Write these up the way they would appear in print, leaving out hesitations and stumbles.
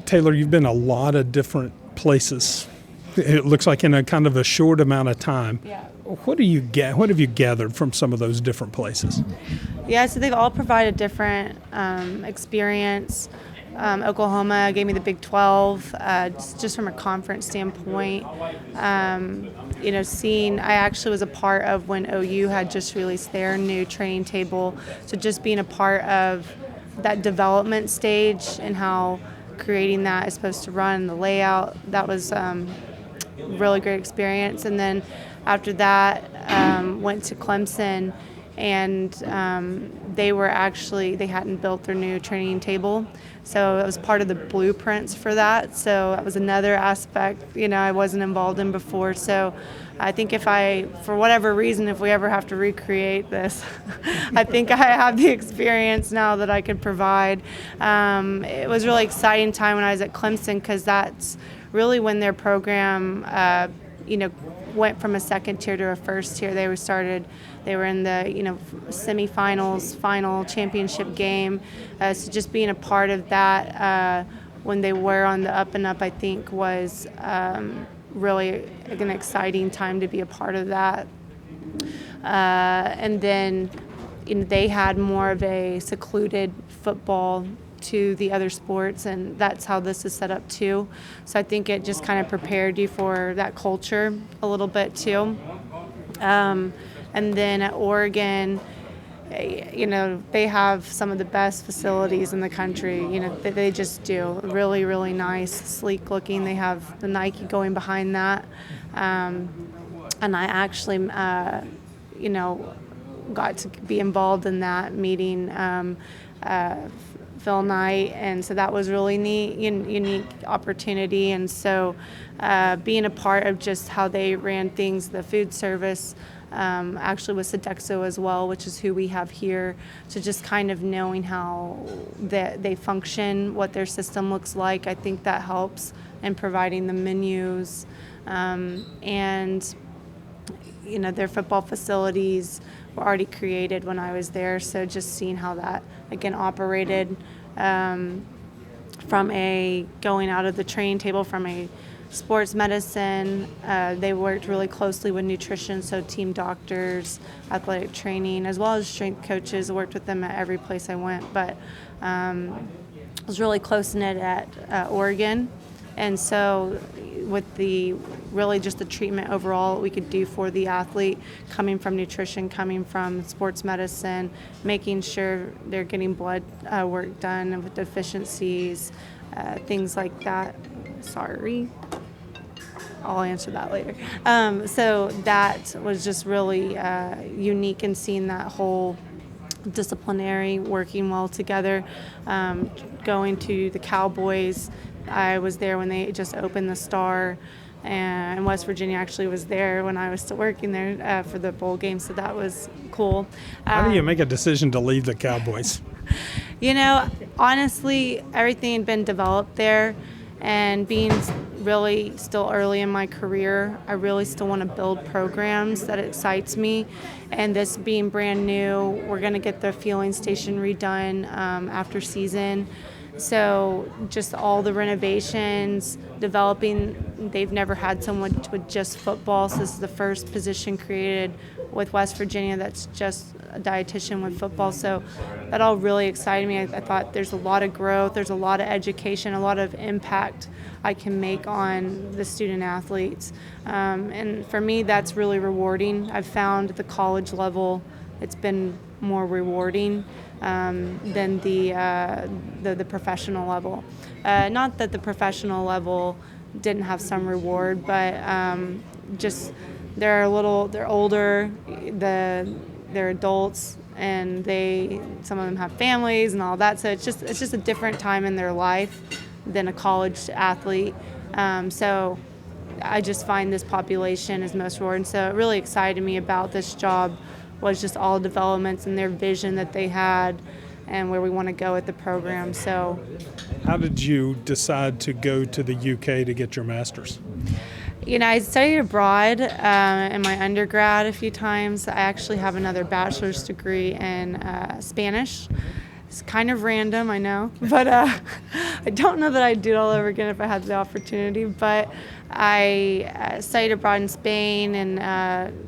Taylor, you've been a lot of different places. It looks like in a kind of a short amount of time. Yeah. What have you gathered from some of those different places? Yeah, so they've all provided different experience. Oklahoma gave me the Big 12, just from a conference standpoint. I actually was a part of when OU had just released their new training table. So just being a part of that development stage and how creating that is supposed to run, the layout, that was really great experience. And then after that, went to Clemson, and they hadn't built their new training table. So it was part of the blueprints for that. So that was another aspect, I wasn't involved in before. So I think for whatever reason, if we ever have to recreate this, I think I have the experience now that I could provide. It was a really exciting time when I was at Clemson, because that's really when their program, went from a second tier to a first tier. They were in the, semifinals, final championship game. So just being a part of that when they were on the up and up, I think was really an exciting time to be a part of that. And then they had more of a secluded football to the other sports, and that's how this is set up too. So I think it just kind of prepared you for that culture a little bit too. And then at Oregon, they have some of the best facilities in the country. They just do. Really, really nice, sleek looking. They have the Nike going behind that. And I actually, got to be involved in that meeting Phil Knight, and so that was really neat, unique opportunity. And so being a part of just how they ran things, the food service, actually with Sodexo as well, which is who we have here. So just kind of knowing how they function, what their system looks like, I think that helps in providing the menus. And their football facilities were already created when I was there, so just seeing how that again operated from going out of the training table from a sports medicine. They worked really closely with nutrition, so team doctors, athletic training, as well as strength coaches. I worked with them at every place I went, but I was really close-knit at Oregon. And so with really just the treatment overall we could do for the athlete, coming from nutrition, coming from sports medicine, making sure they're getting blood work done with deficiencies, things like that. Sorry. I'll answer that later. So that was just really unique in seeing that whole disciplinary working well together. Going to the Cowboys, I was there when they just opened the Star, and West Virginia actually was there when I was still working there for the bowl game, so that was cool. How do you make a decision to leave the Cowboys? Honestly, everything had been developed there, and being really still early in my career, I really still want to build programs that excites me. And this being brand new, we're going to get the fueling station redone after season. So just all the renovations, developing, they've never had someone with just football, so this is the first position created with West Virginia that's just a dietitian with football. So that all really excited me. I thought there's a lot of growth, there's a lot of education, a lot of impact I can make on the student athletes. And for me, that's really rewarding. I've found at the college level it's been more rewarding than the professional level. Not that the professional level didn't have some reward, but just they're older, they're adults, and some of them have families and all that. So it's just a different time in their life than a college athlete. So I just find this population is most rewarding. So it really excited me about this job was just all developments and their vision that they had and where we want to go with the program. So, how did you decide to go to the UK to get your master's? I studied abroad in my undergrad a few times. I actually have another bachelor's degree in Spanish. It's kind of random, I know, but I don't know that I'd do it all over again if I had the opportunity. But I studied abroad in Spain and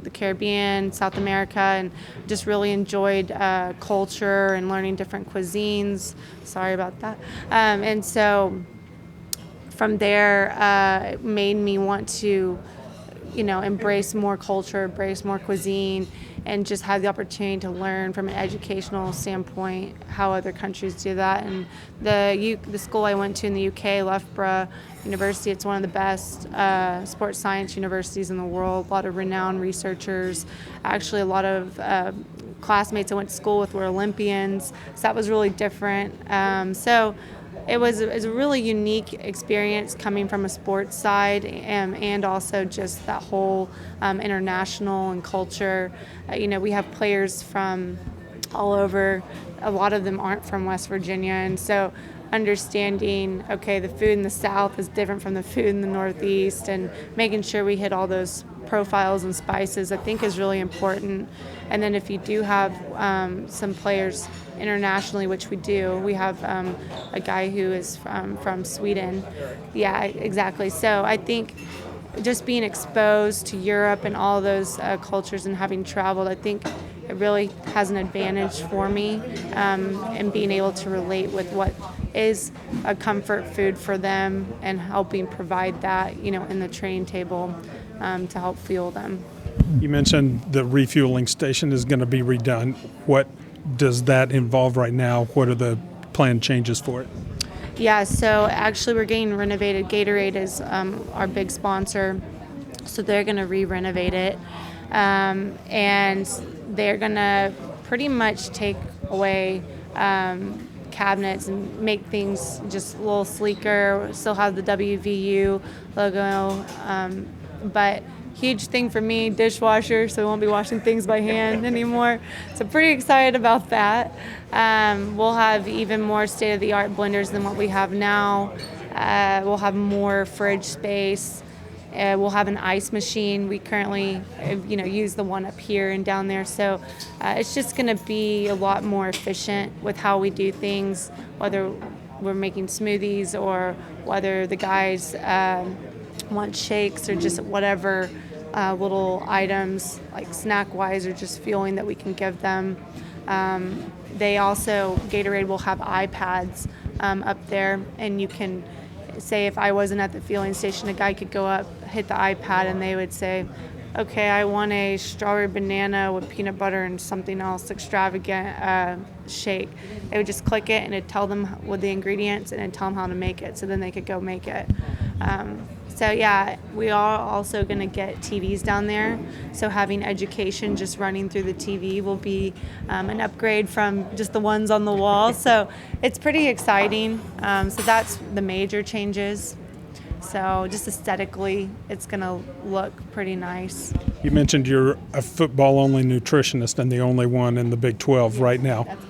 the Caribbean, South America, and just really enjoyed culture and learning different cuisines. Sorry about that. And so from there, it made me want to embrace more culture, embrace more cuisine, and just have the opportunity to learn from an educational standpoint how other countries do that. And the school I went to in the UK, Loughborough University, it's one of the best sports science universities in the world. A lot of renowned researchers. Actually, a lot of classmates I went to school with were Olympians, so that was really different. It was a really unique experience coming from a sports side and also just that whole international and culture. We have players from all over. A lot of them aren't from West Virginia, and so understanding, okay, the food in the South is different from the food in the Northeast, and making sure we hit all those profiles and spices, I think, is really important. And then if you do have some players internationally, which we do, we have a guy who is from Sweden. Yeah, exactly. So I think just being exposed to Europe and all those cultures and having traveled, I think it really has an advantage for me in being able to relate with what is a comfort food for them and helping provide that, in the training table to help fuel them. You mentioned the refueling station is going to be redone. What does that involve right now? What are the planned changes for it? Yeah, so actually we're getting renovated. Gatorade is our big sponsor, so they're going to re-renovate it. And they're going to pretty much take away cabinets and make things just a little sleeker. Still have the WVU logo, but huge thing for me, dishwasher, so we won't be washing things by hand anymore. So pretty excited about that. We'll have even more state-of-the-art blenders than what we have now. We'll have more fridge space. We'll have an ice machine. We currently, use the one up here and down there. So it's just going to be a lot more efficient with how we do things, whether we're making smoothies or whether the guys want shakes or just whatever little items like snack-wise or just fueling that we can give them. Gatorade will have iPads up there, and you can say if I wasn't at the fueling station, a guy could go up, hit the iPad, and they would say, okay, I want a strawberry banana with peanut butter and something else extravagant shake. They would just click it, and it'd tell them what the ingredients, and it'd tell them how to make it, so then they could go make it. So yeah, we are also going to get TVs down there. So having education just running through the TV will be an upgrade from just the ones on the wall. So it's pretty exciting. So that's the major changes. So just aesthetically, it's going to look pretty nice. You mentioned you're a football-only nutritionist and the only one in the Big 12 right now. That's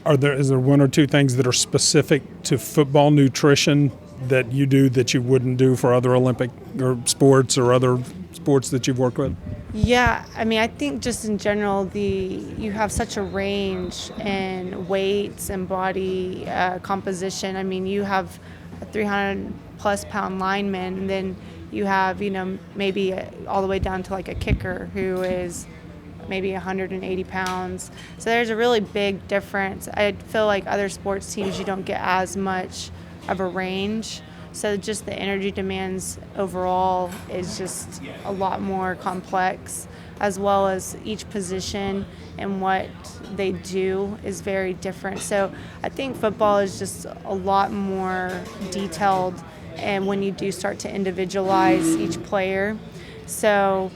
correct. Is there one or two things that are specific to football nutrition that you do that you wouldn't do for other Olympic or sports or other sports that you've worked with? Yeah, I think just in general, you have such a range in weights and body composition. You have a 300-plus pound lineman, and then you have, maybe all the way down to like a kicker who is maybe 180 pounds. So there's a really big difference. I feel like other sports teams, you don't get as much of a range. So just the energy demands overall is just a lot more complex, as well as each position and what they do is very different. So I think football is just a lot more detailed, and when you do start to individualize each player. So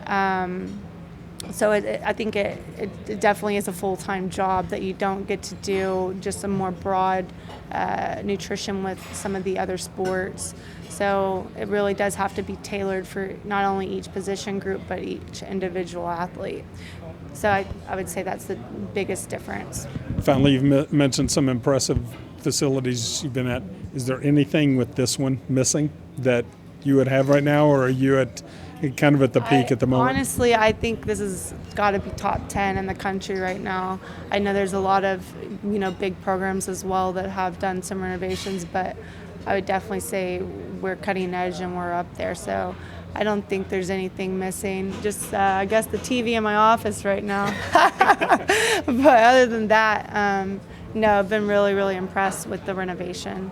I think it definitely is a full-time job that you don't get to do just a more broad nutrition with some of the other sports. So it really does have to be tailored for not only each position group, but each individual athlete. So I would say that's the biggest difference. Finally, you've mentioned some impressive facilities you've been at. Is there anything with this one missing that you would have right now, or are you at kind of at the peak at the moment? Honestly, I think this has got to be top 10 in the country right now. I know there's a lot of, big programs as well that have done some renovations, but I would definitely say we're cutting edge and we're up there. So I don't think there's anything missing. Just, I guess, the TV in my office right now. But other than that, no, I've been really, really impressed with the renovation.